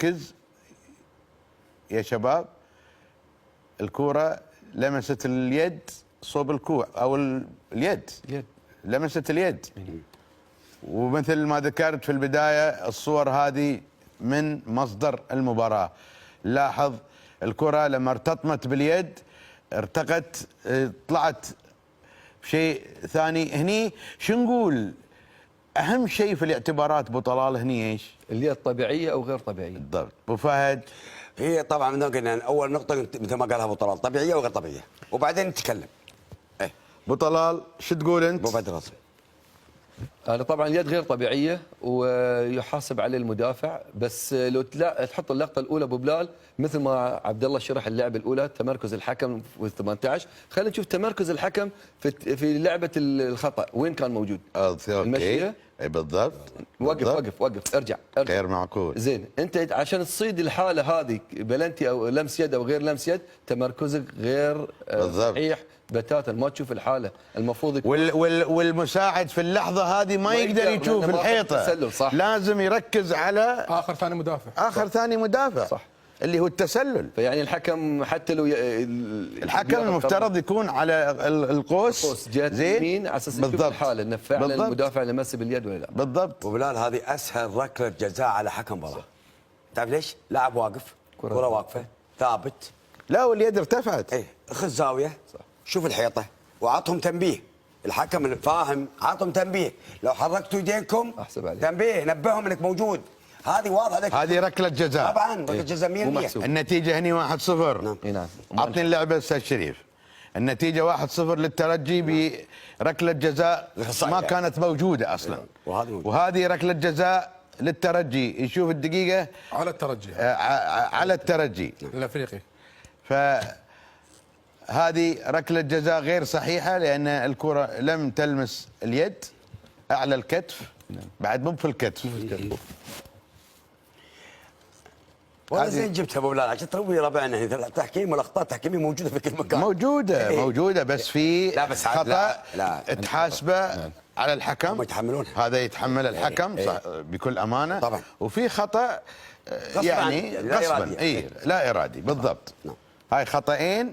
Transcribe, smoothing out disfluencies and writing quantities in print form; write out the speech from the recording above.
نركز يا شباب. الكرة لمست اليد صوب الكوع او اليد، لمست اليد. ومثل ما ذكرت في البداية الصور هذه من مصدر المباراة. لاحظ الكرة لما ارتطمت باليد ارتقت، طلعت شيء ثاني. هني شو نقول اهم شيء في الاعتبارات ابو طلال هني ايش؟ اللي هي طبيعيه او غير طبيعيه. بالضبط. ابو فهد، هي طبعا مثل ما قلنا اول نقطه مثل ما قالها ابو طلال طبيعيه وغير طبيعيه، وبعدين نتكلم. ابو طلال شو تقول انت؟ ابو فهد راسي. انا طبعا اليد غير طبيعيه ويحاسب عليه المدافع، بس لو تحط اللقطه الاولى ابو بلال مثل ما عبد الله شرح اللعبه الاولى تمركز الحكم في 18، خلينا نشوف تمركز الحكم في لعبه الخطا وين كان موجود. المشيه. اي بالضبط. وقف ارجع. غير معقول. زين، انت عشان تصيد الحاله هذه بلنتي او لمس يد او غير لمس يد، تمركزك غير صحيح بتاتا، ما تشوف الحاله المفروض يكون. والمساعد في اللحظه هذه ما يقدر يشوف الحيطه، صح. لازم يركز على اخر ثاني مدافع. صح. اللي هو التسلل. فيعني الحكم حتى لو الحكم المفترض يكون على القوس جهه اليمين على اساس يشوف الحاله انه فعلا المدافع لمس باليد ولا لا. بالضبط. وبلال هذه اسهل ركله جزاء على حكم مباراه. تعرف ليش؟ لاعب واقف، كره واقفه، ثابت. لا واليد ارتفعت. ايه، اخذ زاويه، شوف الحيطه وعطهم تنبيه. الحكم الفاهم عطهم تنبيه، لو حركتوا يدينكم احسب عليه تنبيه، نبههم انك موجود. هذه واضحه. هذه ركله جزاء. طبعا ركله جزاء 100%. النتيجه هني 1-0. نعم. اعطني اللعبه استاذ شريف. النتيجه 1-0 للترجي بركله جزاء ما كانت موجوده اصلا. وهذه ركله جزاء للترجي، يشوف الدقيقه على الترجي. على الترجي الافريقي. فهذه ركله جزاء غير صحيحه لان الكره لم تلمس اليد، اعلى الكتف. بعد مو في الكتف. والله زين جبتها ابو بلال عشان تروي ربعنا. التحكيم والاخطاء التحكيميه موجوده في كل مكان. موجوده بس في خطا تحاسبه على الحكم. هم يتحملونها. هذا يتحمل الحكم صح بكل امانه طبعا. وفي خطا يعني غصبا لا ارادي بالضبط. هاي خطأين